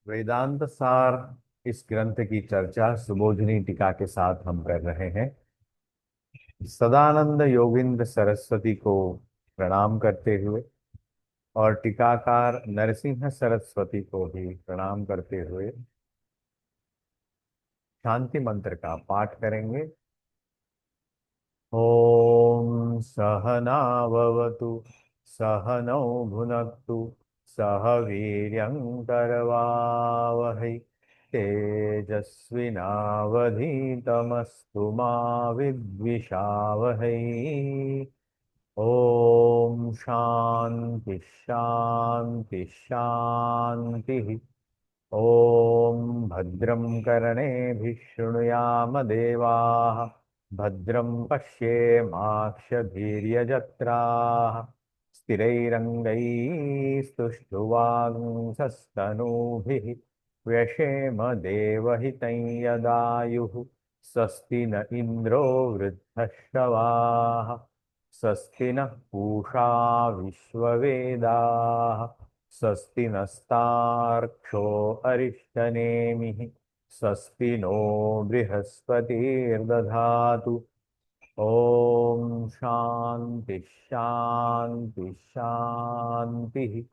वेदांत सार इस ग्रंथ की चर्चा सुबोधिनी टीका के साथ हम कर रहे हैं। सदानंद योगिंद्र सरस्वती को प्रणाम करते हुए और टीकाकार नरसिंह सरस्वती को भी प्रणाम करते हुए शांति मंत्र का पाठ करेंगे। ओम सहनाववतु सहनौ भुनक्तु सह वीर्यंकरवावहै तेजस्विनावधीतमस्तु मा विद्विषावहै। ओम शांति शांति शांति। ओम भद्रं कर्णेभिः शृणुयाम देवाः भद्रं पश्येमाक्षभिर्यजत्राः स्थिरैरङ्गैस्तुष्टुवांसस्तनूभिः व्यशेम देवहितं यदायुः। स्वस्ति न इन्द्रो वृद्धश्रवाः स्वस्ति नः पूषा विश्ववेदाः स्वस्ति नस्तार्क्ष्यो अरिष्टनेमिः स्वस्ति नो बृहस्पतिर्दधातु। ओम शांति शांति शांति।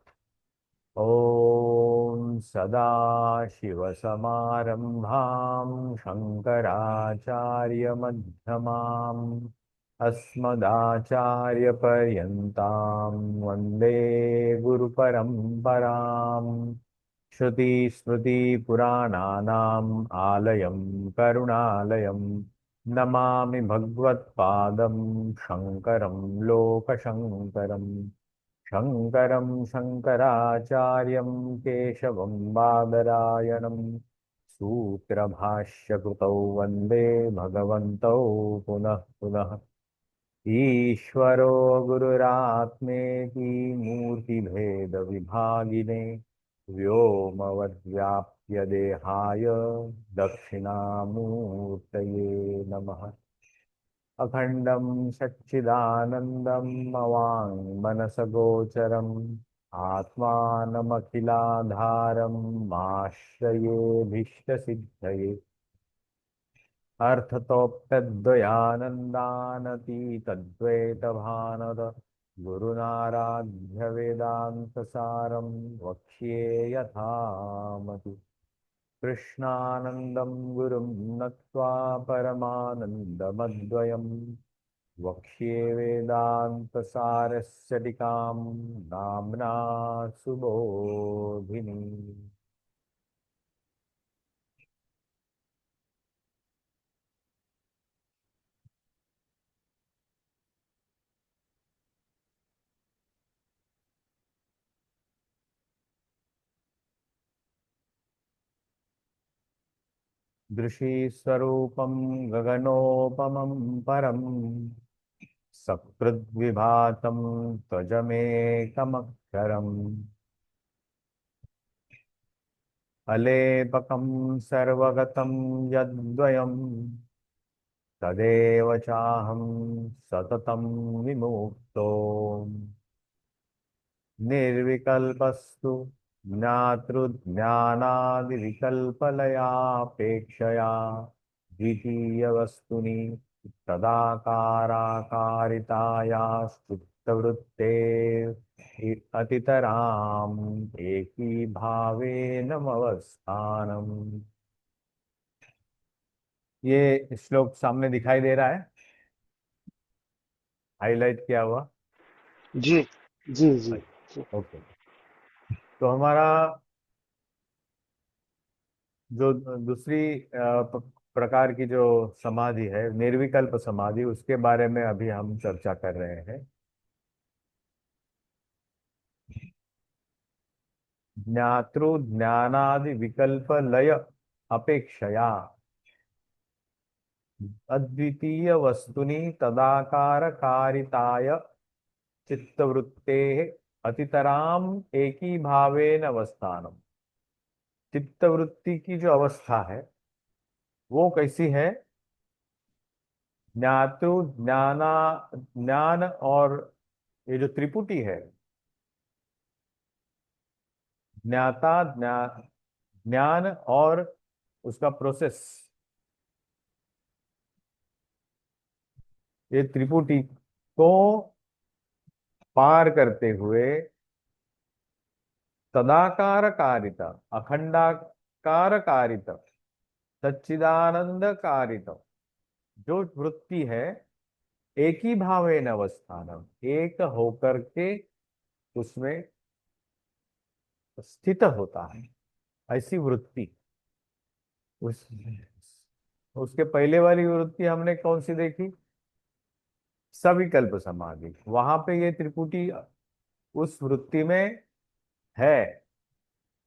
ओम सदाशिवसमारंभां शंकराचार्यमध्यमाम् अस्मदाचार्यपर्यन्तां वन्दे गुरुपरम्पराम्। श्रुतिस्मृतिपुराणानाम् आलयं करुणालयं नमामि भगवत्पादं शङ्करं लोकशङ्करम्। शङ्करं शङ्कराचार्यं केशवं बादरायणं सूत्रभाष्यकृतौ वन्दे भगवन्तौ पुनः पुनः। ईश्वरो गुरुरात्मेति मूर्तिभेदविभागिने व्योमवद्व्याप्य देहाय दक्षिणामूर्तये नमः। अखंडं सच्चिदानन्दम् अवाङ्मनसगोचरम् आत्मानमखिलाधारम् आश्रयेऽभीष्टसिद्धये। अर्थतोऽप्यद्वयानन्दानतीतद्वैतभानद गुरुनाराध्य वेदान्तसारं वक्ष्ये यथामति। कृष्णानन्दं गुरुं नत्वा परमानन्दमद्वयम् वक्ष्ये वेदान्तसारस्य टीकां नाम्ना सुबोधिनी। दृशीस्वरूपं गगनोपमं परं सकृद्विभातं त्वजमेकमक्षरम् अलेपकं सर्वगतं यद्वयं तदेव चाहं सततं विमुक्तो। निर्विकल्पस्तु ज्ञातृज्ञानादिविकल्पलयापेक्षया द्वितीयवस्तुनि तदाकाराकारितायाश्चित्तवृत्ते अतितराम् एकीभावेनमवस्थानम्। ये श्लोक सामने दिखाई दे रहा है, हाईलाइट किया हुआ। जी जी जी जी। ओके, तो हमारा जो दूसरी प्रकार की जो समाधि है, निर्विकल्प समाधि, उसके बारे में अभी हम चर्चा कर रहे हैं। ज्ञातृ ज्ञानादि विकल्प लय अपेक्षया अद्वितीय वस्तुनि तदाकार कारिताय चित्तवृत्ते अतितराम एकी भावेन अवस्थानम। चित्तवृत्ति की जो अवस्था है वो कैसी है? ज्ञातृ ज्ञाना ज्ञान और ये जो त्रिपुटी है, ज्ञाता ज्ञान और उसका प्रोसेस, ये त्रिपुटी को पार करते हुए तदाकार कारिता, अखंडाकार कारिता, सच्चिदानंद कारिता, जो वृत्ति है, एक ही भावेन अवस्थानम, एक होकर के उसमें स्थित होता है, ऐसी वृत्ति। उस उसके पहले वाली वृत्ति हमने कौन सी देखी? सविकल्प समाधि। वहां पे ये त्रिपुटी उस वृत्ति में है,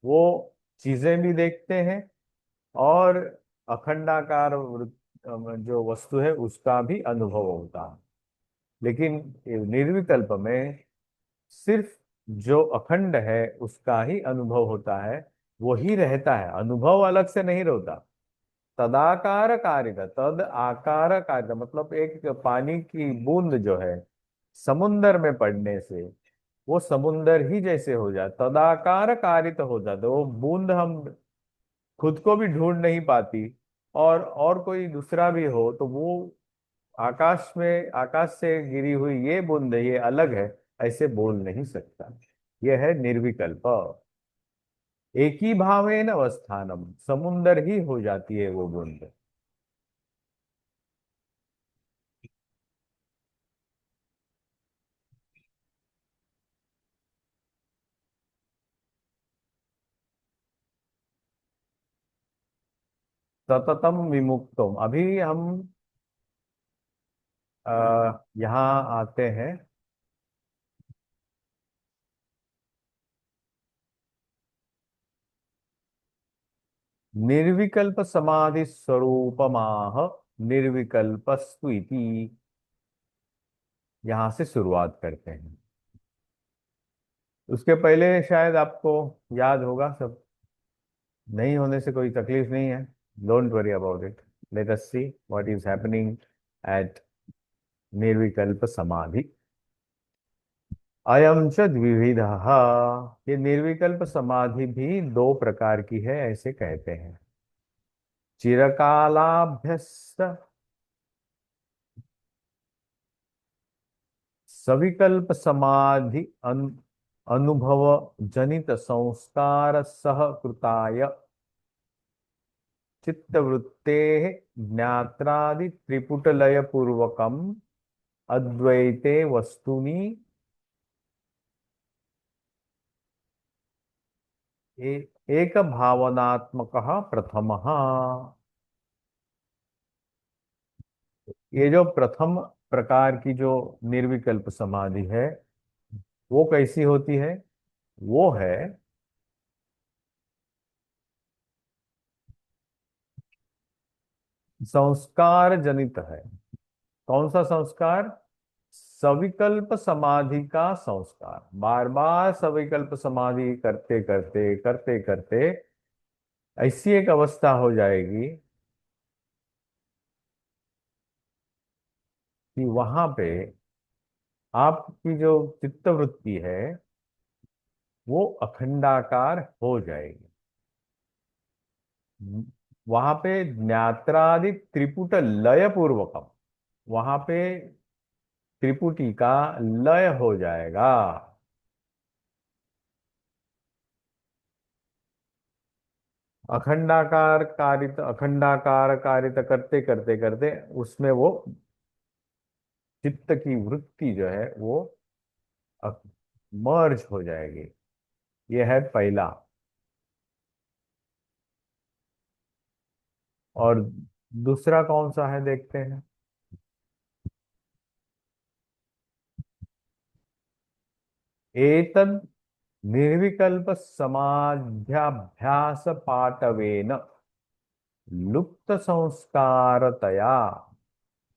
वो चीजें भी देखते हैं और अखंडाकार जो वस्तु है उसका भी अनुभव होता है। लेकिन ये निर्विकल्प में सिर्फ जो अखंड है उसका ही अनुभव होता है, वो ही रहता है, अनुभव अलग से नहीं होता। तदाकार कारिता, तद आकार कारिता मतलब एक पानी की बूंद जो है समुन्दर में पड़ने से वो समुन्दर ही जैसे हो जाए, तदाकार कारित हो जाता, वो बूंद हम खुद को भी ढूंढ नहीं पाती, और कोई दूसरा भी हो तो वो आकाश में, आकाश से गिरी हुई ये बूंद ये अलग है ऐसे बोल नहीं सकता। यह है निर्विकल्प। एक ही भावेन अवस्थानम, समुंदर ही हो जाती है वो बूंद। सततम विमुक्तम। अभी हम यहाँ आते हैं। निर्विकल्प समाधि स्वरूपमाह निर्विकल्पस्तु इति, यहाँ से शुरुआत करते हैं। उसके पहले शायद आपको याद होगा सब, नहीं होने से कोई तकलीफ नहीं है। Don't worry about it. Let us see what is happening at निर्विकल्प समाधि। अयम च द्विविध, ये निर्विकल्प समाधि भी दो प्रकार की है ऐसे कहते हैं। चिरकालाभ्यस्त सविकल्प समाधि अनुभव जनित संस्कार सहकृताय चित्तवृत्ते ज्ञात्रादि त्रिपुटलय पूर्वकम अद्वैते वस्तुनि एक भावनात्मक प्रथम। ये जो प्रथम प्रकार की जो निर्विकल्प समाधि है वो कैसी होती है? वो है संस्कार जनित है। कौन सा संस्कार? सविकल्प समाधि का संस्कार। बार बार सविकल्प समाधि करते करते करते करते ऐसी एक अवस्था हो जाएगी कि वहां पे आपकी जो चित्तवृत्ति है वो अखंडाकार हो जाएगी। वहां पे ज्ञात्रादि त्रिपुट लय पूर्वकम, वहां पे त्रिपुटी का लय हो जाएगा। अखंडाकार कारित करते करते करते उसमें वो चित्त की वृत्ति जो है वो मर्ज हो जाएगी। यह है पहला। और दूसरा कौन सा है देखते हैं। एतद निर्विकल्प समाध्याभ्यास पाटवेन लुप्त संस्कारतया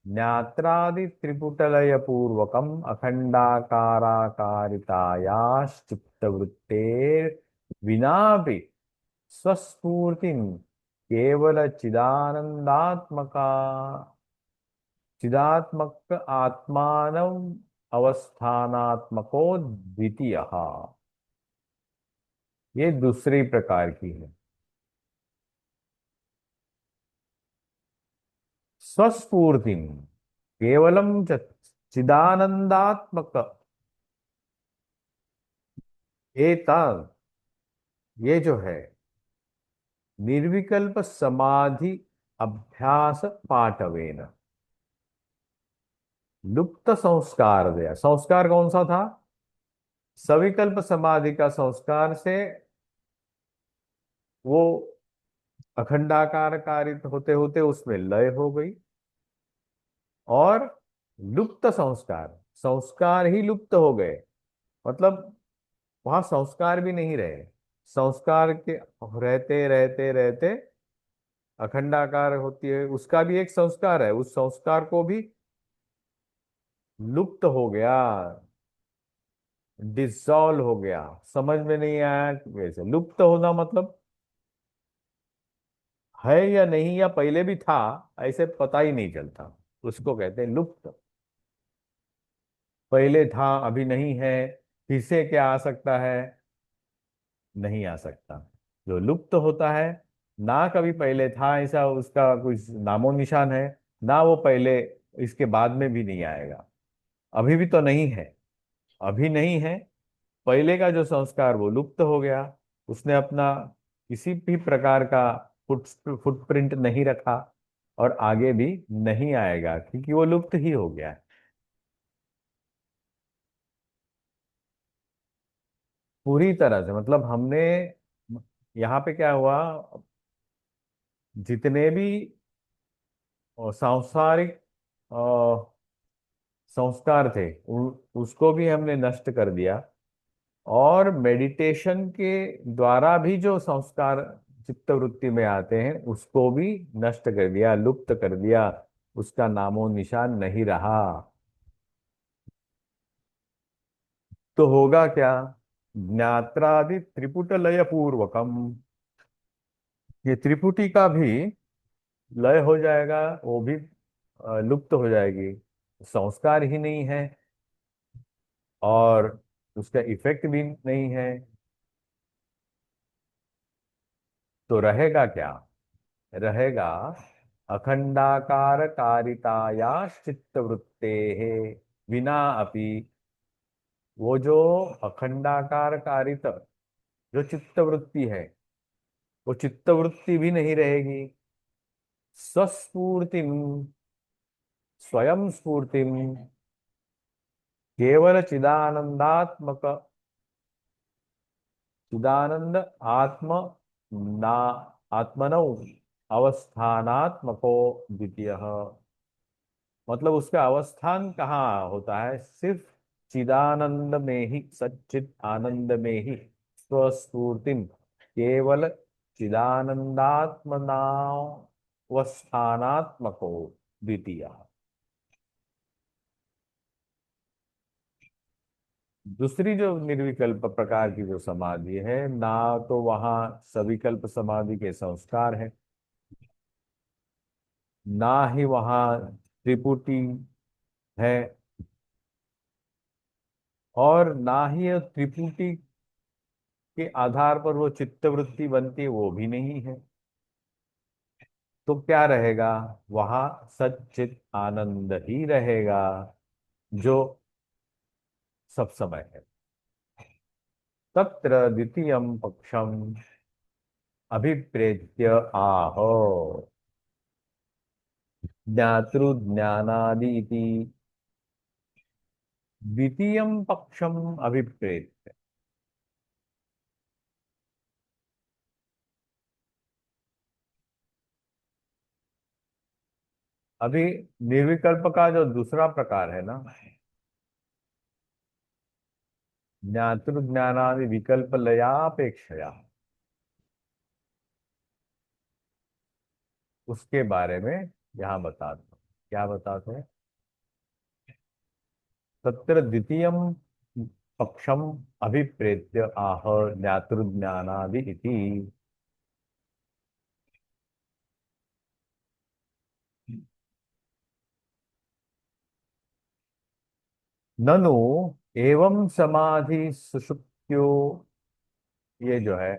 ज्ञात्रादि त्रिपुटलय पूर्वकम अखंडाकाराकारितायाश्चित्तवृत्तेर विनापि स्वस्फूर्ति केवल चिदात्मक आत्मान अवस्थानात्मको द्वितीय। ये दूसरी प्रकार की है। स्वस्फूर्ति केवलम चिदानंदात्मक एतत्, ये जो है निर्विकल्प समाधि अभ्यास पाठवेन लुप्त संस्कार दिया। संस्कार कौन सा था? सविकल्प समाधि का संस्कार से वो अखंडाकार कारित होते होते उसमें लय हो गई। और लुप्त संस्कार, संस्कार ही लुप्त हो गए, मतलब वहां संस्कार भी नहीं रहे। संस्कार के रहते रहते रहते अखंडाकार होती है, उसका भी एक संस्कार है, उस संस्कार को भी लुप्त हो गया, डिसॉल्व हो गया। समझ में नहीं आया कि वैसे लुप्त होना मतलब है या नहीं, या पहले भी था, ऐसे पता ही नहीं चलता, उसको कहते हैं लुप्त। पहले था अभी नहीं है, फिर से क्या आ सकता है? नहीं आ सकता। जो लुप्त होता है, ना कभी पहले था ऐसा उसका कुछ नामो निशान है, ना वो पहले इसके बाद में भी नहीं आएगा। अभी भी तो नहीं है, अभी नहीं है। पहले का जो संस्कार वो लुप्त हो गया, उसने अपना किसी भी प्रकार का फुट फुटप्रिंट नहीं रखा, और आगे भी नहीं आएगा क्योंकि वो लुप्त ही हो गया है पूरी तरह से। मतलब हमने यहाँ पे क्या हुआ, जितने भी सांसारिक संस्कार थे उसको भी हमने नष्ट कर दिया। और मेडिटेशन के द्वारा भी जो संस्कार चित्त वृत्ति में आते हैं उसको भी नष्ट कर दिया, लुप्त कर दिया, उसका नामो निशान नहीं रहा। तो होगा क्या? ज्ञात्रादि त्रिपुट लय पूर्वकम, ये त्रिपुटी का भी लय हो जाएगा, वो भी लुप्त हो जाएगी। संस्कार ही नहीं है और उसका इफेक्ट भी नहीं है, तो रहेगा क्या? रहेगा अखंडाकार कारिताया चित्त वृत्ते बिना अपि, वो जो अखंडाकार कारित जो चित्त वृत्ति है, वो चित्त वृत्ति भी नहीं रहेगी। स्वस्फूर्ति, स्वयं स्फूर्ति, केवल चिदानंदात्मक, चिदानंद आत्म ना आत्मनौ अवस्थानात्मको द्वितीय। मतलब उसका अवस्थान कहाँ होता है? सिर्फ चिदानंद में ही, सच्चित आनंद में ही स्वस्फूर्तिम, केवल चिदानंदात्मनावस्थानात्मको द्वितीय। दूसरी जो निर्विकल्प प्रकार की जो समाधि है ना, तो वहां सविकल्प समाधि के संस्कार है, ना ही वहां त्रिपुटी है, और ना ही ये त्रिपुटी के आधार पर वो चित्तवृत्ति बनती है, वो भी नहीं है। तो क्या रहेगा? वहां सच्चित आनंद ही रहेगा, जो सब समय है। तत्र द्वितीय पक्षम अभिप्रेत्य आहो ज्ञातृज्ञानादि इति। द्वितीय पक्षम अभिप्रेत, अभी निर्विकल्प का जो दूसरा प्रकार है ना, ज्ञातृज्ञानादि विकल्प लयापेक्षया, उसके बारे में यहाँ बताते हैं। क्या बताते हैं? तत्र द्वितीय पक्षम अभिप्रेत्य आह ज्ञातृज्ञानादि इति। ननु एवं समाधि सुषुप्त्यो, ये जो है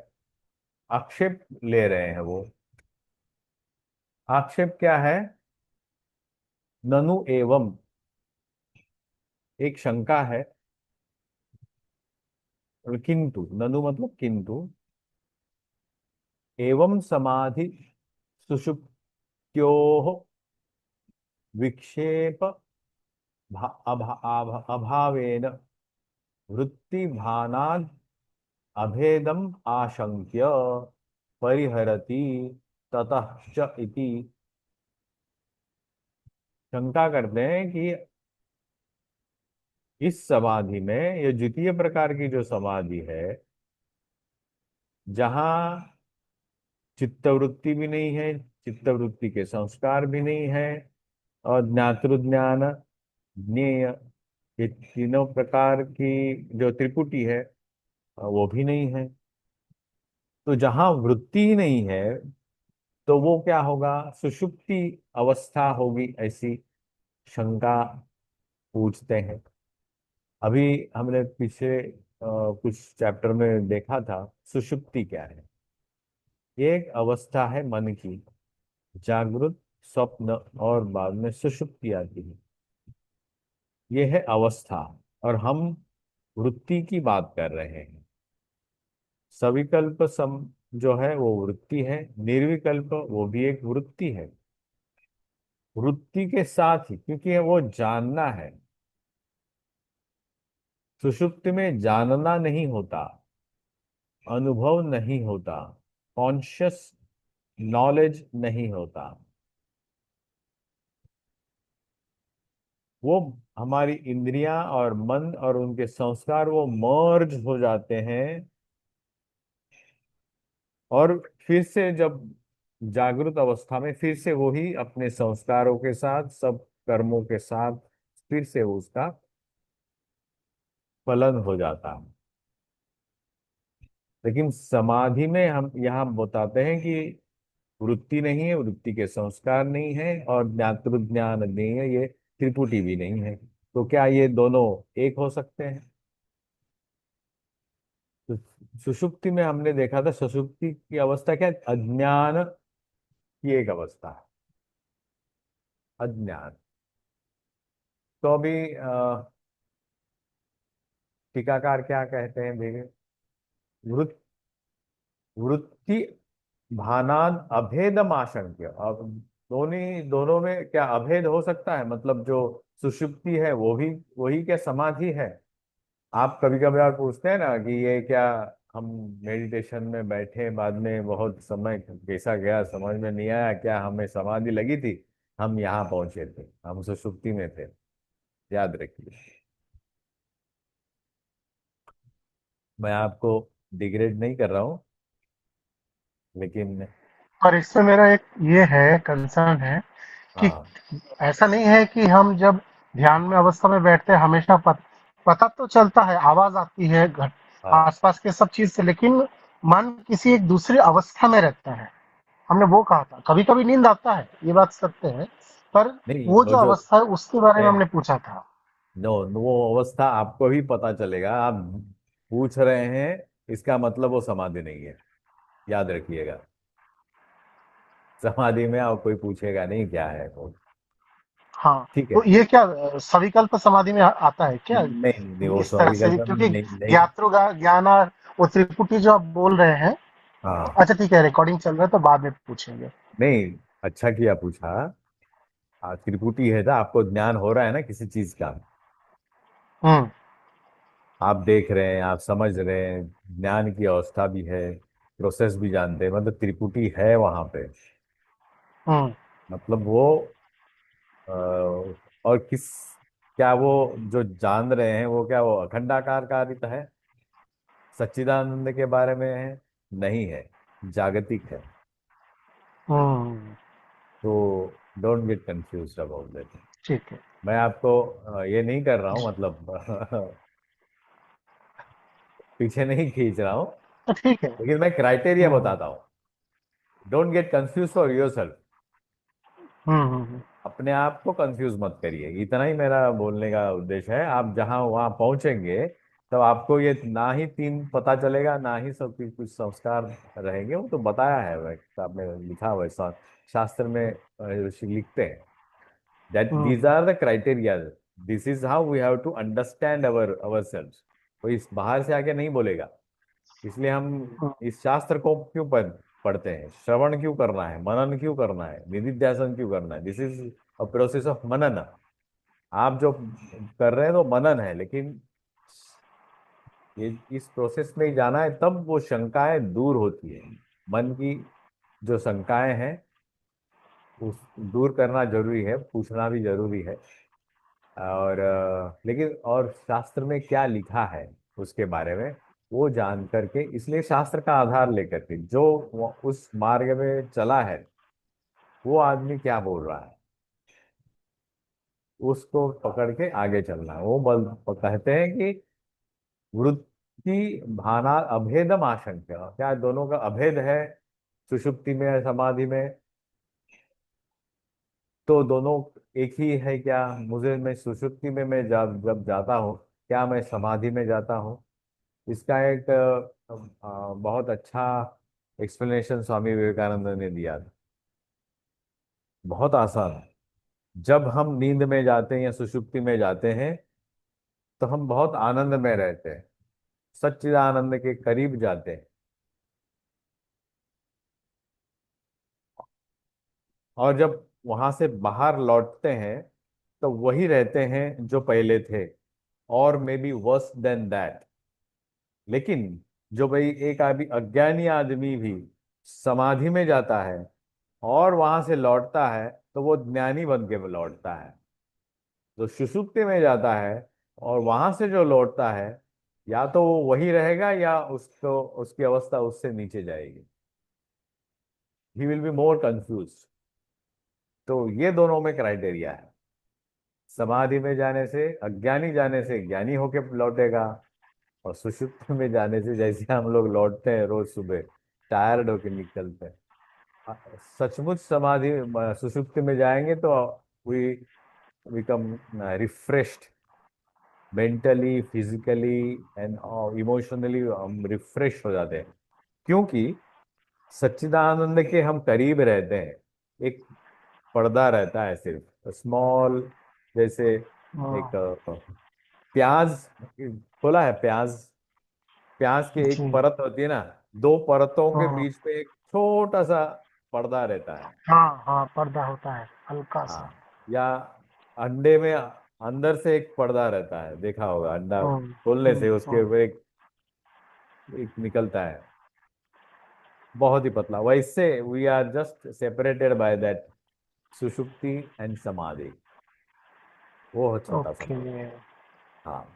आक्षेप ले रहे हैं वो। आक्षेप क्या है? ननु एवं, एक शंका है। किंतु, ननु मतलब किंतु, एवं समाधि सुषुप्त्योः विक्षेप अभावेन वृत्ति भानाद अभेदम आशंक्य परिहरति ततः च इति। शंका करते हैं कि इस समाधि में, ये द्वितीय प्रकार की जो समाधि है, जहां चित्तवृत्ति भी नहीं है, चित्तवृत्ति के संस्कार भी नहीं है, और ज्ञातृज्ञान, ज्ञेय, ये तीनों प्रकार की जो त्रिपुटी है वो भी नहीं है। तो जहां वृत्ति ही नहीं है, तो वो क्या होगा? सुषुप्ति अवस्था होगी, ऐसी शंका पूछते हैं। अभी हमने पीछे कुछ चैप्टर में देखा था, सुषुप्ति क्या है। ये एक अवस्था है मन की, जागृत, स्वप्न और बाद में सुषुप्ति आती है। ये है अवस्था, और हम वृत्ति की बात कर रहे हैं। सविकल्प सम जो है वो वृत्ति है, निर्विकल्प वो भी एक वृत्ति है। वृत्ति के साथ ही, क्योंकि वो जानना है, सुषुप्ति में जानना नहीं होता, अनुभव नहीं होता, कॉन्शियस नॉलेज नहीं होता। वो हमारी इंद्रियां और मन और उनके संस्कार वो मर्ज हो जाते हैं, और फिर से जब जागृत अवस्था में फिर से वही अपने संस्कारों के साथ, सब कर्मों के साथ फिर से उसका फलन हो जाता है। लेकिन समाधि में हम यहाँ बताते हैं कि वृत्ति नहीं है, वृत्ति के संस्कार नहीं है, और ज्ञातृज्ञान नहीं है, ये त्रिपुटी भी नहीं है। तो क्या ये दोनों एक हो सकते हैं? तो सुषुप्ति में हमने देखा था, सुषुप्ति की अवस्था क्या है? अज्ञान की एक अवस्था है, अज्ञान। तो अभी टीकाकार क्या कहते हैं देखिए, वृत वृत्ति भानाद अभेदम आशंक्य। अब दोनों में क्या अभेद हो सकता है? मतलब जो सुषुप्ति है वो भी वही क्या समाधि है? आप कभी कभी पूछते हैं ना कि ये क्या, हम मेडिटेशन में बैठे, बाद में बहुत समय कैसा गया समझ में नहीं आया, क्या हमें समाधि लगी थी? हम यहाँ पहुंचे थे, हम सुषुप्ति में थे। याद रखिए, मैं आपको डिग्रेड नहीं कर रहा हूँ, लेकिन और इससे मेरा एक ये है कंसर्न है कि हाँ। ऐसा नहीं है कि हम जब ध्यान में अवस्था में बैठते हैं हमेशा पता तो चलता है, आवाज आती है घट हाँ, आसपास के सब चीज से, लेकिन मन किसी एक दूसरी अवस्था में रहता है। हमने वो कहा था कभी कभी नींद आता है, ये बात सत्य है, पर नहीं वो वो जो जो अवस्था है उसके बारे में हमने पूछा था। नो, वो अवस्था आपको भी पता चलेगा। आप पूछ रहे हैं, इसका मतलब वो समाधि नहीं है। याद रखिएगा, समाधि में आप कोई पूछेगा नहीं क्या है वो। हाँ, ठीक तो है। ये क्या सविकल्प समाधि में आता है क्या? नहीं नहीं, वो इस तरह से, सविकल्प में क्योंकि नहीं, नहीं। ज्ञान और वो त्रिपुटी जो आप बोल रहे हैं। हाँ, अच्छा ठीक है, रिकॉर्डिंग चल रहा है तो बाद में पूछेंगे। नहीं, अच्छा किया पूछा। त्रिपुटी है था, आपको ज्ञान हो रहा है ना किसी चीज का, हम्म। आप देख रहे हैं, आप समझ रहे हैं, ज्ञान की अवस्था भी है, प्रोसेस भी जानते हैं, मतलब त्रिपुटी है वहां पे। हम्म। मतलब वो अ, और किस, क्या वो जो जान रहे हैं वो, क्या वो अखंडाकार कारित है, सच्चिदानंद के बारे में है? नहीं है, जागतिक है। हम्म। तो don't get confuse about that. ठीक है। मैं आपको ये नहीं कर रहा हूँ, जी। मतलब पीछे नहीं खींच रहा हूँ, तो ठीक है। लेकिन मैं क्राइटेरिया हम्म। बताता हूँ। Don't get confuse for yourself. Hmm. अपने आप को कंफ्यूज मत करिए, इतना ही मेरा बोलने का उद्देश्य है। आप जहां वहां पहुंचेंगे, तो आपको ये ना ही तीन पता चलेगा, ना ही सब कुछ संस्कार रहेंगे। वो तो बताया है, किताब में लिखा हुआ है, शास्त्र में ऋषि लिखते हैं। That these are the criteria, this is how we have to understand ourselves. कोई इस बाहर से आके नहीं बोलेगा। इसलिए हम इस शास्त्र को क्यों पढ़ते हैं, श्रवण क्यों करना है, मनन क्यों करना है, निधिध्यासन क्यों करना है, this is a process of मनन। आप जो कर रहे हैं तो मनन है, लेकिन ये इस प्रोसेस में ही जाना है, तब वो शंकाएं दूर होती है। मन की जो शंकाएं हैं उस दूर करना जरूरी है, पूछना भी जरूरी है। और लेकिन और शास्त्र में क्या लिखा है उसके बारे में वो जान करके, इसलिए शास्त्र का आधार लेकर के जो उस मार्ग में चला है वो आदमी क्या बोल रहा है उसको पकड़ के आगे चलना है। वो बल कहते हैं कि वृत्ति भाना अभेदम आशंका, क्या दोनों का अभेद है सुषुप्ति में या समाधि में? तो दोनों एक ही है क्या? मुझे, मैं सुषुप्ति में मैं जब जाता हूँ, क्या मैं समाधि में जाता हूँ? इसका एक बहुत अच्छा एक्सप्लेनेशन स्वामी विवेकानंद ने दिया था। बहुत आसान है। जब हम नींद में जाते हैं या सुषुप्ति में जाते हैं तो हम बहुत आनंद में रहते हैं, सच्चिदानंद के करीब जाते हैं। और जब वहां से बाहर लौटते हैं तो वही रहते हैं जो पहले थे, और may be worse than that. लेकिन जो भाई एक आदमी, अज्ञानी आदमी भी समाधि में जाता है और वहां से लौटता है तो वो ज्ञानी बन के लौटता है। जो सुषुप्ति में जाता है और वहां से जो लौटता है, या तो वो वही रहेगा या उसको उसकी अवस्था उससे नीचे जाएगी। He will be more confuse. तो ये दोनों में क्राइटेरिया है। समाधि में जाने से, अज्ञानी जाने से ज्ञानी होके लौटेगा, और सुषुप्ति में जाने से जैसे हम लोग लौटते हैं रोज सुबह टायर्ड होके निकलते हैं। सचमुच समाधि सुषुप्ति में जाएंगे तो we become refreshed, mentally, physically and emotionally हम रिफ्रेश हो जाते हैं। क्योंकि सच्चिदानंद के हम करीब रहते हैं। एक पर्दा रहता है सिर्फ स्मॉल, जैसे एक प्याज खोला है, प्याज, प्याज की एक जी। परत होती है ना, दो परतों के बीच में एक छोटा सा पर्दा रहता है। हाँ हाँ, पर्दा होता है हल्का सा। हाँ। या अंडे में अंदर से एक पर्दा रहता है, देखा होगा, अंडा हम्म, खोलने से उसके ऊपर एक निकलता है, बहुत ही पतला। वैसे we are just separated by that sushupti and samadhi, वो छोटा सा ओके। पर्दा। हाँ।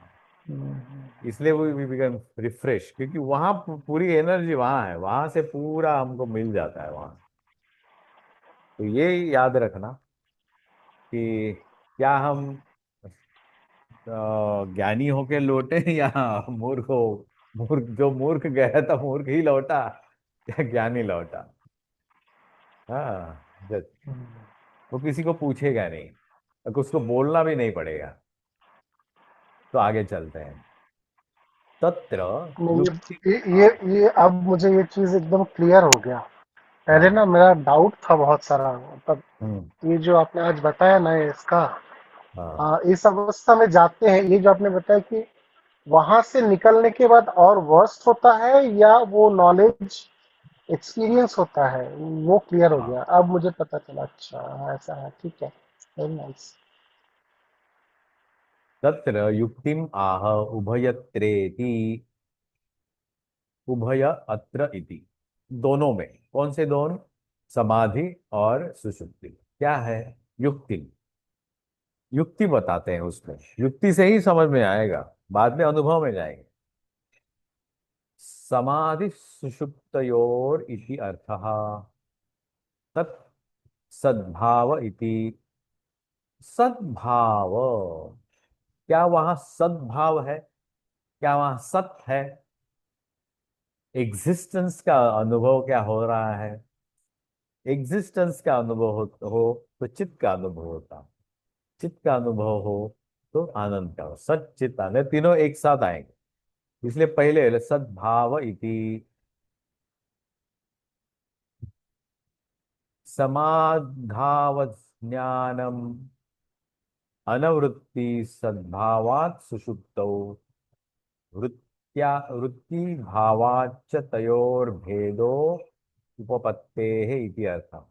इसलिए वो वी बिकम रिफ्रेश, क्योंकि वहां पूरी एनर्जी वहां है, वहां से पूरा हमको मिल जाता है वहां। तो ये याद रखना कि क्या हम ज्ञानी होके लौटे या मूर्ख हो। मूर्ख, जो मूर्ख गया था मूर्ख ही लौटा, या ज्ञानी लौटा? हाँ। वो किसी को पूछेगा नहीं, और उसको बोलना भी नहीं पड़ेगा। तो आगे चलते हैं। तत्र नहीं, युक्ति। ये अब मुझे ये चीज एकदम क्लियर हो गया। पहले ना हाँ। मेरा डाउट था बहुत सारा, मतलब हम्म। ये जो आपने आज बताया ना इसका, हाँ। इस अवस्था में जाते हैं, ये जो आपने बताया कि वहां से निकलने के बाद और वर्स्ट होता है या वो नॉलेज एक्सपीरियंस होता है, वो क्लियर हो हाँ। गया। अब मुझे पता चला, अच्छा ऐसा है, ठीक है, वेरी नाइस। तत्र युक्तिम आह उभयत्रेति, उभय अत्र इति। दोनों में, कौन से दोनों? समाधि और सुषुप्ति। क्या है युक्ति? युक्ति बताते हैं उसमें, युक्ति से ही समझ में आएगा, बाद में अनुभव में जाएंगे। समाधि सुषुप्तयोर इति अर्थः, तत् सद्भाव इति। सद्भाव, क्या वहां सद्भाव है? क्या वहां सत्य है? एग्जिस्टेंस का अनुभव क्या हो रहा है? एग्जिस्टेंस का अनुभव हो तो चित्त का अनुभव होता, चित्त का अनुभव हो तो आनंद का हो। सच चित्त आनंद तीनों एक साथ आएंगे। इसलिए पहले सद्भाव इति, समाधाव ज्ञानम, अनवृत्ति सद्भावात् सुषुप्तौ वृत्त्या वृत्ति भावाच्च तयोर्भेदो उपपत्तेः इति अर्थः।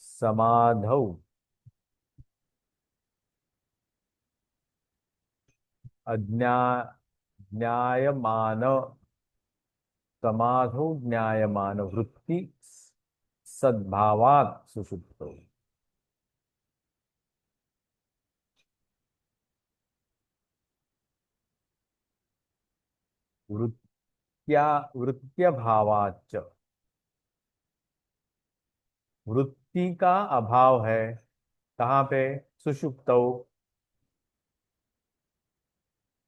समाधौ अज्ञा ज्ञायमान समाधौ ज्ञायमान वृत्ति सद्भावात् सुषुप्तौ। वृत्त्या वृत्त्य भावाच्च, वृत्ति का अभाव है कहाँ पे? सुषुप्तौ,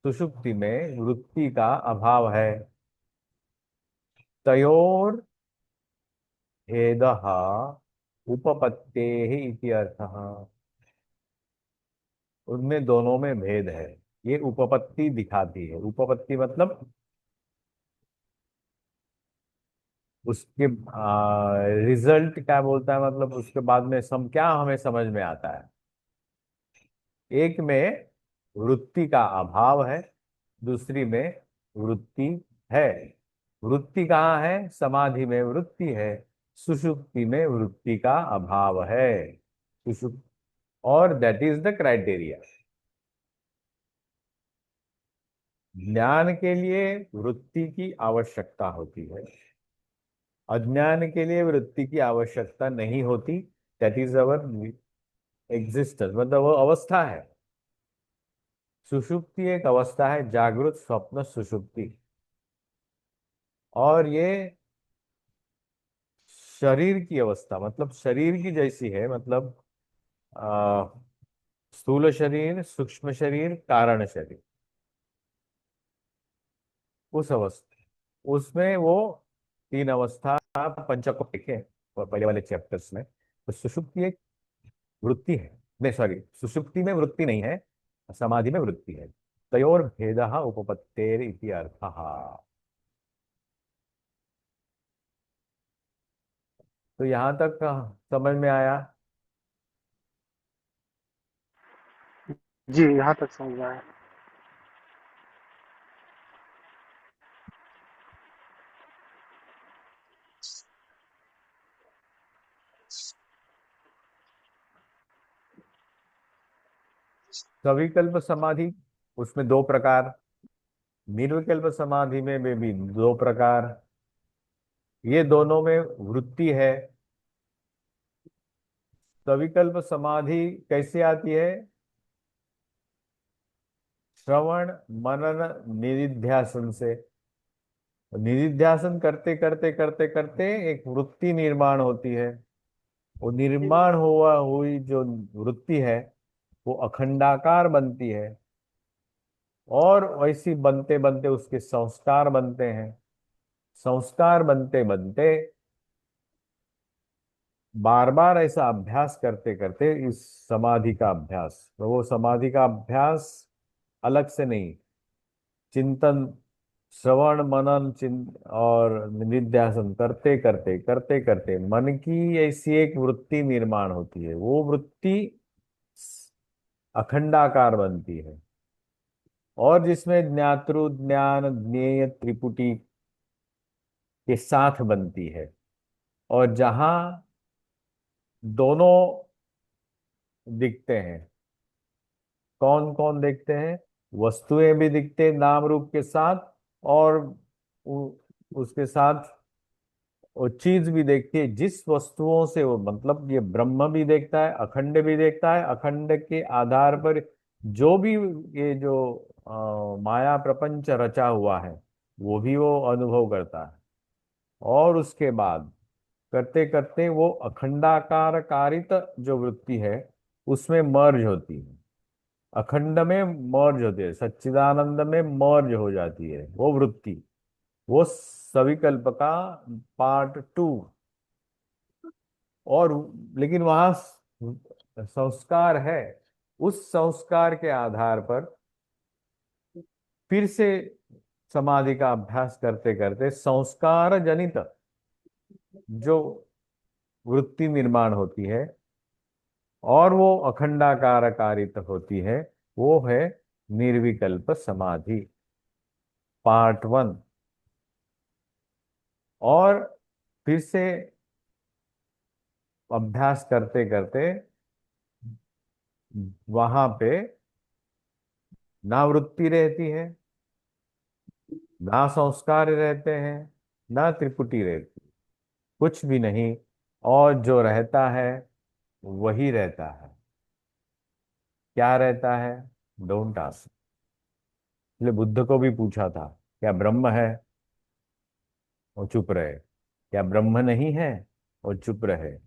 सुषुप्ति में वृत्ति का अभाव है। तयोर भेदः उपपत्तेः इति अर्थः। उनमें दोनों में भेद है, ये उपपत्ति दिखाती है। उपपत्ति मतलब उसके रिजल्ट क्या बोलता है, मतलब उसके बाद में क्या हमें समझ में आता है। एक में वृत्ति का अभाव है, दूसरी में वृत्ति है। वृत्ति कहाँ है? समाधि में वृत्ति है, सुषुप्ति में वृत्ति का अभाव है। सुषुप्त, और दैट इज द क्राइटेरिया। ज्ञान के लिए वृत्ति की आवश्यकता होती है, अज्ञान के लिए वृत्ति की आवश्यकता नहीं होती। दैट इज अवर एग्जिस्टेंस, मतलब वो अवस्था है। सुषुप्ति एक अवस्था है, जागृत स्वप्न सुषुप्ति। और ये शरीर की अवस्था, मतलब शरीर की जैसी है, मतलब आ, स्थूल शरीर, सूक्ष्म शरीर, कारण शरीर, उस अवस्था, उसमें वो तीन अवस्था पंचकोश देखे और पहले वाले चैप्टर्स में। तो सुषुप्ति एक वृत्ति है, नहीं सॉरी, सुषुप्ति में वृत्ति नहीं है, समाधि में वृत्ति है। तयोर भेदः उपपत्तेर इति अर्थः। तो यहां तक समझ में आया। जी, यहाँ तक समझ में आया। सविकल्प समाधि, उसमें दो प्रकार। निर्विकल्प समाधि में भी दो प्रकार। ये दोनों में वृत्ति है। सविकल्प समाधि कैसे आती है? श्रवण मनन निधिध्यासन से। निधिध्यासन करते करते करते करते एक वृत्ति निर्माण होती है। वो निर्माण हुआ हुई जो वृत्ति है वो अखंडाकार बनती है, और वैसी बनते बनते उसके संस्कार बनते हैं। संस्कार बनते बनते बार बार ऐसा अभ्यास करते करते इस समाधि का अभ्यास, तो वो समाधि का अभ्यास अलग से नहीं, चिंतन, श्रवण मनन और निधिध्यासन करते करते करते करते मन की ऐसी एक वृत्ति निर्माण होती है। वो वृत्ति अखंडाकार बनती है, और जिसमें ज्ञातृ ज्ञान ज्ञेय त्रिपुटी के साथ बनती है। और जहां दोनों दिखते हैं, कौन कौन दिखते हैं? वस्तुएं भी दिखते हैं नाम रूप के साथ, और उ, उसके साथ वो चीज भी देखती है। जिस वस्तुओं से वो, मतलब ये ब्रह्म भी देखता है, अखंड भी देखता है, अखंड के आधार पर जो भी ये जो माया प्रपंच रचा हुआ है वो भी वो अनुभव करता है। और उसके बाद करते करते वो अखंडाकार कारित जो वृत्ति है उसमें मर्ज होती है, अखंड में मर्ज होती है, सच्चिदानंद में मर्ज हो जाती है वो वृत्ति। वो सविकल्प का पार्ट 2। और लेकिन वहां संस्कार है, उस संस्कार के आधार पर फिर से समाधि का अभ्यास करते करते संस्कार जनित जो वृत्ति निर्माण होती है और वो अखंडाकार कारित होती है, वो है निर्विकल्प समाधि, पार्ट 1। और फिर से अभ्यास करते करते वहां पे ना वृत्ति रहती है, ना संस्कार रहते हैं, ना त्रिपुटी रहती, कुछ भी नहीं। और जो रहता है वही रहता है। क्या रहता है? Don't ask. इसलिए बुद्ध को भी पूछा था, क्या ब्रह्म है? वो चुप रहे। क्या ब्रह्म नहीं है? वो चुप रहे।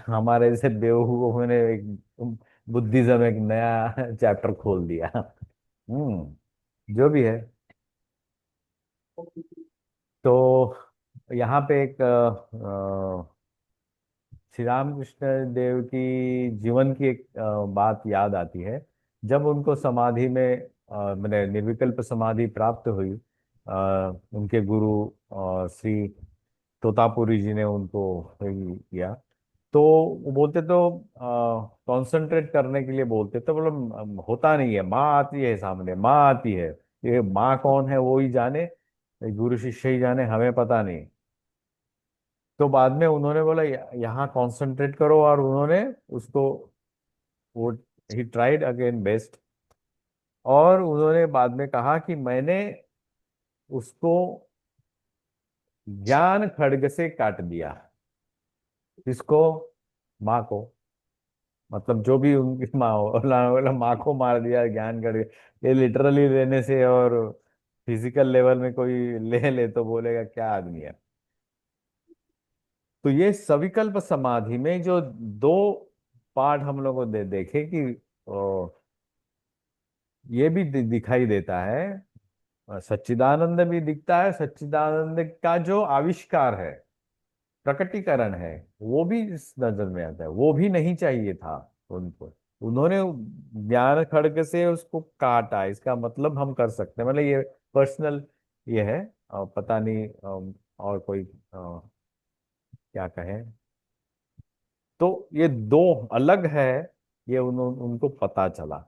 हमारे जैसे बेवकूफों ने एक बुद्धिज्म एक नया चैप्टर खोल दिया। जो भी है। तो यहाँ पे एक श्री रामकृष्ण देव की जीवन की एक बात याद आती है। जब उनको समाधि में मैंने निर्विकल्प समाधि प्राप्त हुई, उनके गुरु श्री तोतापुरी जी ने उनको किया। तो वो बोलते तो कंसंट्रेट करने के लिए बोलते तो बोलो होता नहीं है, माँ आती है सामने, माँ आती है। ये माँ कौन है वो ही जाने, ये गुरु शिष्य ही जाने, हमें पता नहीं। तो बाद में उन्होंने बोला यहाँ कंसंट्रेट करो, और उन्होंने उसको वो ही ट्राइड अगेन बेस्ट। और उन्होंने बाद में कहा कि मैंने उसको ज्ञान खड्ग से काट दिया। किसको? माँ को। मतलब जो भी उनकी माँ हो, बोला माँ को मार दिया ज्ञान खड्ग। ये लिटरली लेने से और फिजिकल लेवल में कोई ले ले तो बोलेगा क्या आदमी है। तो ये सविकल्प समाधि में जो दो पार्ट हम लोग को देखे कि ये भी दिखाई देता है, सच्चिदानंद भी दिखता है। सच्चिदानंद का जो आविष्कार है, प्रकटीकरण है, वो भी इस नजर में आता है। वो भी नहीं चाहिए था उनको। उन्होंने ज्ञान खड्ग से उसको काटा। इसका मतलब हम कर सकते हैं, मतलब ये पर्सनल ये है। पता नहीं और कोई क्या कहें। तो ये दो अलग है, ये उनको पता चला।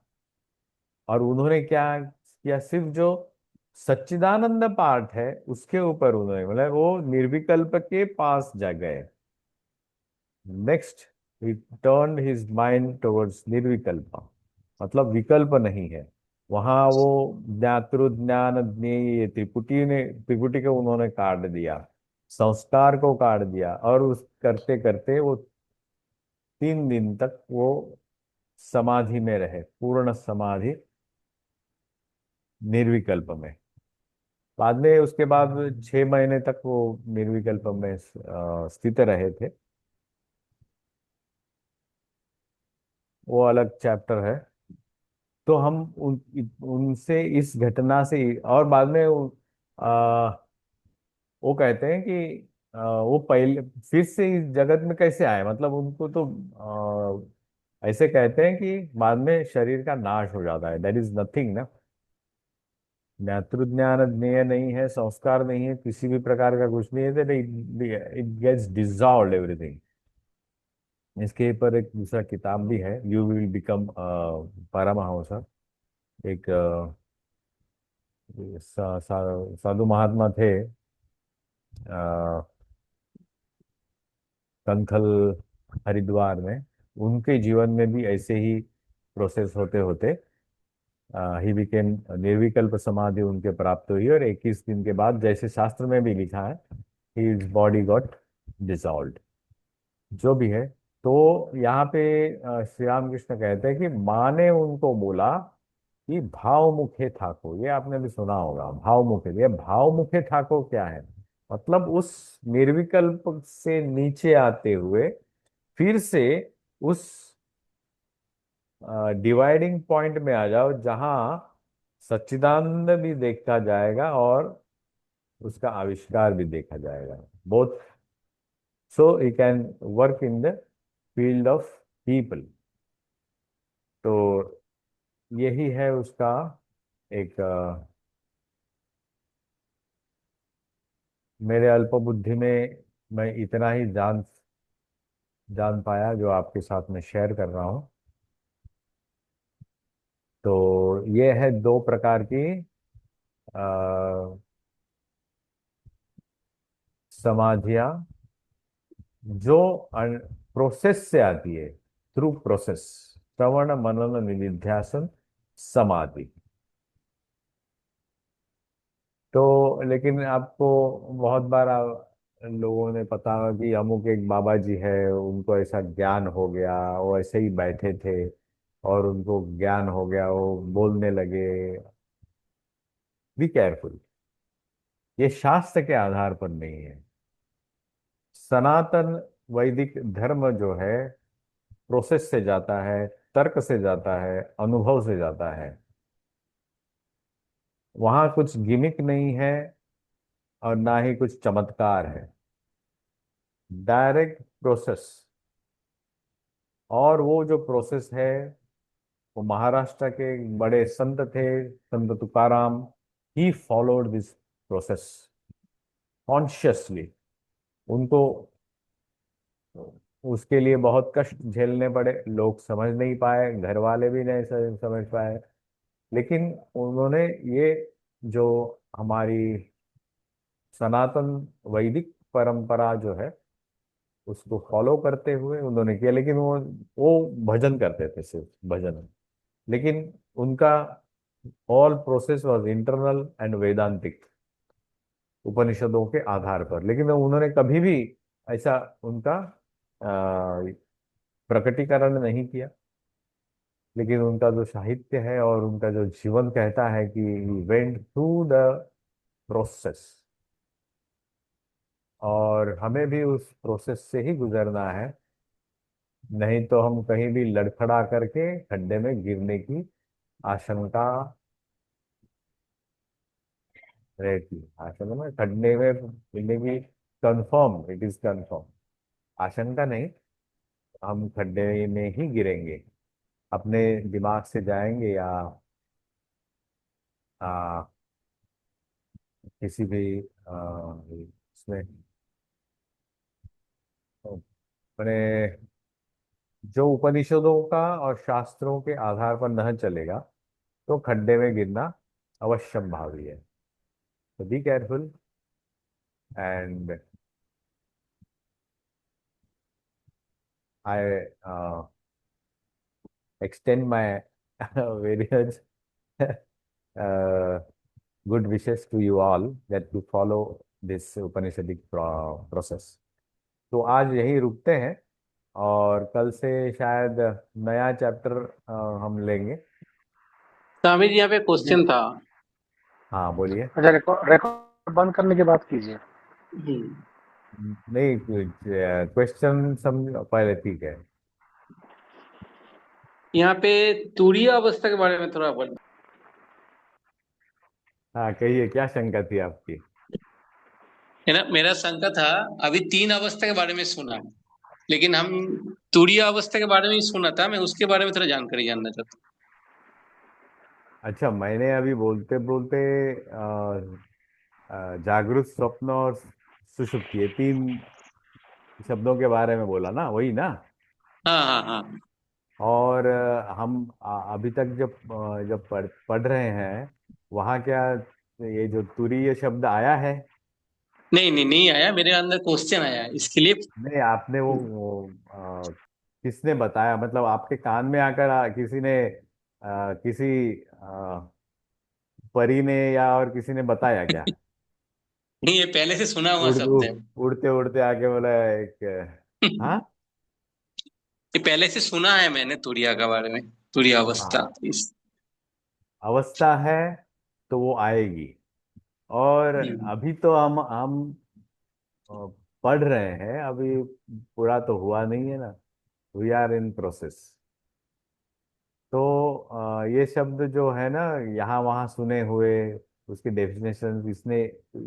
और उन्होंने क्या किया, सिर्फ जो सच्चिदानंद पार्ट है उसके ऊपर उन्होंने, मतलब वो निर्विकल्प के पास जा गए। नेक्स्ट ही टर्न हिज माइंड टुवर्ड्स निर्विकल्प, मतलब विकल्प नहीं है वहां। वो ज्ञातृ ज्ञान ज्ञेय ये त्रिपुटी को उन्होंने काट दिया, संस्कार को काट दिया। और उस करते करते वो 3 दिन तक वो समाधि में रहे, पूर्ण समाधि, निर्विकल्प में। बाद में उसके बाद 6 महीने तक वो निर्विकल्प में स्थित रहे थे। वो अलग चैप्टर है। तो हम उनसे इस घटना से, और बाद में वो कहते हैं कि वो पहले फिर से इस जगत में कैसे आए, मतलब उनको तो ऐसे कहते हैं कि बाद में शरीर का नाश हो जाता है, दैट इज नथिंग ना। ज्ञातृज्ञान ज्ञेय नहीं है, संस्कार नहीं है, किसी भी प्रकार का कुछ नहीं है, इट गेट्स डिजॉल्व एवरीथिंग। इसके ऊपर एक दूसरा किताब भी है, यू विल बिकम परमहंस। एक साधु महात्मा थे, कंथल, हरिद्वार में। उनके जीवन में भी ऐसे ही प्रोसेस होते होते ही बिकेम निर्विकल्प समाधि उनके प्राप्त हुई, और 21 दिन के बाद, जैसे शास्त्र में भी लिखा है, हिज बॉडी गॉट डिसॉल्व्ड। जो भी है। तो यहाँ पे श्री रामकृष्ण कहते हैं कि माँ ने उनको बोला कि भाव मुखे ठाको। ये आपने भी सुना होगा, भाव मुखे। ये भाव मुखे ठाको क्या है? मतलब उस निर्विकल्प से नीचे आते हुए फिर से उस डिवाइडिंग पॉइंट में आ जाओ, जहां सच्चिदानंद भी देखा जाएगा और उसका आविष्कार भी देखा जाएगा, both. So you can work in the field of people. तो यही है उसका एक मेरे अल्प बुद्धि में मैं इतना ही जान जान पाया जो आपके साथ में शेयर कर रहा हूँ। तो ये है दो प्रकार की समाधियां जो प्रोसेस से आती है, थ्रू प्रोसेस। श्रवण मनन निधिध्यासन समाधि। तो लेकिन आपको बहुत बार लोगों ने पता होगा कि अमुक एक बाबा जी है, उनको ऐसा ज्ञान हो गया, वो ऐसे ही बैठे थे और उनको ज्ञान हो गया, वो बोलने लगे। बी केयरफुल, ये शास्त्र के आधार पर नहीं है। सनातन वैदिक धर्म जो है प्रोसेस से जाता है, तर्क से जाता है, अनुभव से जाता है। वहां कुछ गिमिक नहीं है और ना ही कुछ चमत्कार है। Direct process. और वो जो प्रोसेस है, वो महाराष्ट्र के एक बड़े संत थे, संत Tukaram. He followed this process consciously. उनको उसके लिए बहुत कष्ट झेलने पड़े, लोग समझ नहीं पाए, घर वाले भी नहीं समझ पाए। लेकिन उन्होंने ये जो हमारी सनातन वैदिक परंपरा जो है उसको फॉलो करते हुए उन्होंने किया। लेकिन वो भजन करते थे, सिर्फ भजन। लेकिन उनका all process was internal and Vedantic, उपनिषदों के आधार पर। लेकिन उन्होंने कभी भी ऐसा उनका प्रकटीकरण नहीं किया। लेकिन उनका जो साहित्य है और उनका जो जीवन कहता है कि वेंट थ्रू द प्रोसेस। और हमें भी उस प्रोसेस से ही गुजरना है, नहीं तो हम कहीं भी लड़खड़ा करके खड्डे में गिरने की आशंका रहती है। आशंका में खड्डे में गिरने की कंफर्म, इट इज कंफर्म। आशंका नहीं, हम खड्डे में ही गिरेंगे। अपने दिमाग से जाएंगे या आ, किसी भी इसमें अपने जो उपनिषदों का और शास्त्रों के आधार पर नहीं चलेगा तो खड्डे में गिरना अवश्यम भावी है। तो be careful and I extend my various uh, good wishes to you all that to follow this Upanishadic process। तो आज यही रुकते हैं और कल से शायद नया चैप्टर हम लेंगे। स्वामी जी यहाँ पे क्वेश्चन था। हाँ बोलिए। अच्छा, रिकॉर्ड रिकॉर्ड बंद करने की बात कीजिए। हम्म, नहीं, क्वेश्चन समझ पहले, ठीक है। यहाँ पे तुरीय अवस्था के बारे में थोड़ा बोल। हाँ कहिए, क्या शंका थी आपकी? है ना, मेरा शंका था। अभी तीन अवस्था के बारे में सुना, लेकिन हम तुरीय अवस्था के बारे में ही सुना था। मैं उसके बारे में थोड़ा जानकारी जानना चाहता अच्छा, मैंने अभी बोलते बोलते जागृत, स्वप्न और सुषुप्ति, ये तीन शब्दों के बारे में बोला ना, वही ना? हूँ। हाँ हाँ हाँ। और हम अभी तक जब जब पढ़ रहे हैं, वहाँ क्या ये जो तुरीय शब्द आया है? नहीं नहीं नहीं आया, मेरे अंदर क्वेश्चन आया इसके लिए। नहीं, आपने किसने बताया? मतलब आपके कान में आकर किसी ने किसी परी ने या और किसी ने बताया क्या? नहीं, ये पहले से सुना हुआ उड़ शब्द है। उड़ते उड़ते आके बोला एक हाँ। ये पहले से सुना है मैंने तुरिया के बारे में, तुरिया हाँ, अवस्था इस। अवस्था है तो वो आएगी। और हम्म, अभी तो हम पढ़ रहे हैं, अभी पूरा तो हुआ नहीं है ना। We are in process. तो ये शब्द जो है ना, यहाँ वहाँ सुने हुए, उसके डेफिनेशन इसने,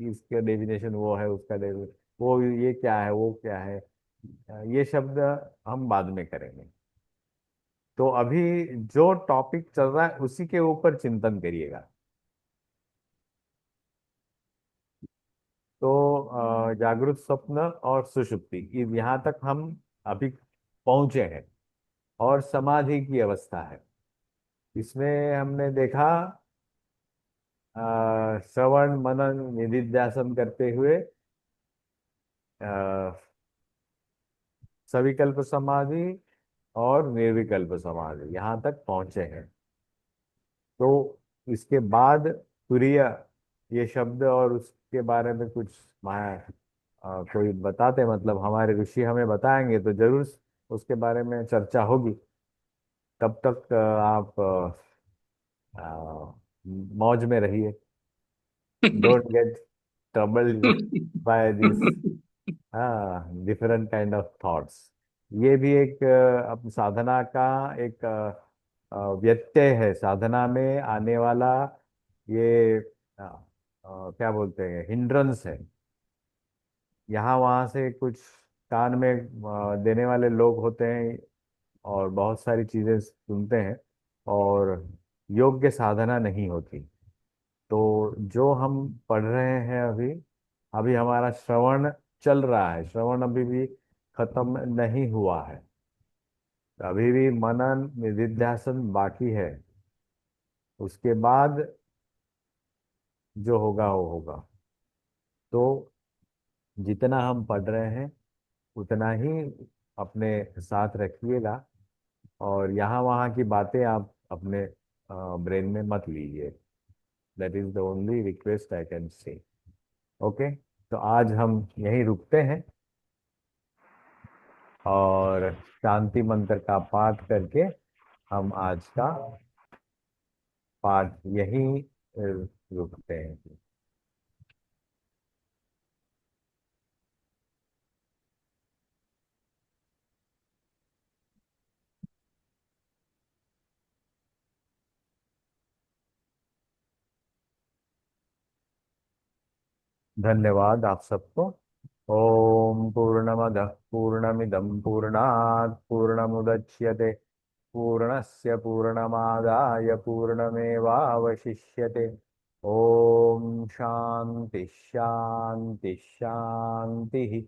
इसका डेफिनेशन वो है, उसका डेफिनेशन वो, ये क्या है, वो क्या है, ये शब्द हम बाद में करेंगे। तो अभी जो टॉपिक चल रहा है उसी के ऊपर चिंतन करिएगा। तो जागृत, स्वप्न और सुषुप्ति, यहाँ तक हम अभी पहुंचे हैं, और समाधि की अवस्था है। इसमें हमने देखा श्रवण मनन निधिध्यासन करते हुए अ, सविकल्प समाधि और निर्विकल्प समाधि यहाँ तक पहुंचे हैं। तो इसके बाद तुरीय ये शब्द और उसके बारे में कुछ कोई बताते, मतलब हमारे ऋषि हमें बताएंगे तो जरूर उसके बारे में चर्चा होगी। तब तक आप मौज में रहिए। Don't get troubled by this different kind of thoughts. ये भी एक साधना का एक व्यत्यय है, साधना में आने वाला ये क्या बोलते हैं, हिंड्रेंस है। यहाँ वहाँ से कुछ कान में देने वाले लोग होते हैं और बहुत सारी चीजें सुनते हैं, और योग्य साधना नहीं होती। तो जो हम पढ़ रहे हैं अभी, अभी हमारा श्रवण चल रहा है, श्रवण अभी भी खत्म नहीं हुआ है, अभी भी मनन निधिध्यासन बाकी है। उसके बाद जो होगा वो होगा। तो जितना हम पढ़ रहे हैं उतना ही अपने साथ रखिएगा, और यहाँ वहाँ की बातें आप अपने ब्रेन में मत लीजिए। That is the only request I can say. Okay, तो आज हम यहीं रुकते हैं, और शांति मंत्र का पाठ करके हम आज का पाठ यहीं रुकते हैं। धन्यवाद आप सबको। ओम पूर्णमदः पूर्णमिदं पूर्णात् पूर्णमुदच्यते पूर्णस्य पूर्णमादाय पूर्णमेवावशिष्यते। ओम शांति शांति शांति।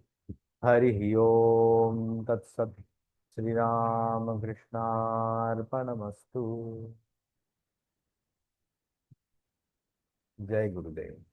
हरि ओम तत्सत्। श्री राम कृष्णार्पणमस्तु। जय गुरुदेव।